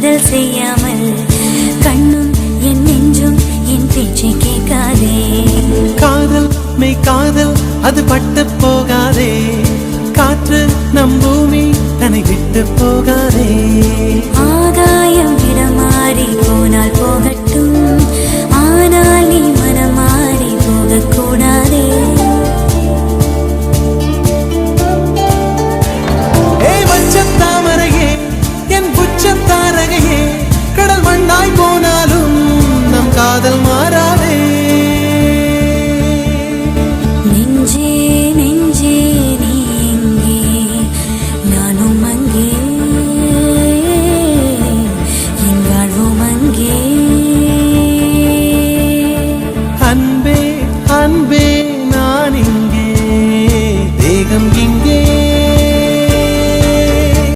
காதல் செய்யாமல் கண்ணும் என் நெஞ்சும் என் பேச்சை கேட்காதே. காதல் மெய் காதல் அது பட்டு போகாதே, காற்று நம் பூமி தன்னை விட்டு போகாதே.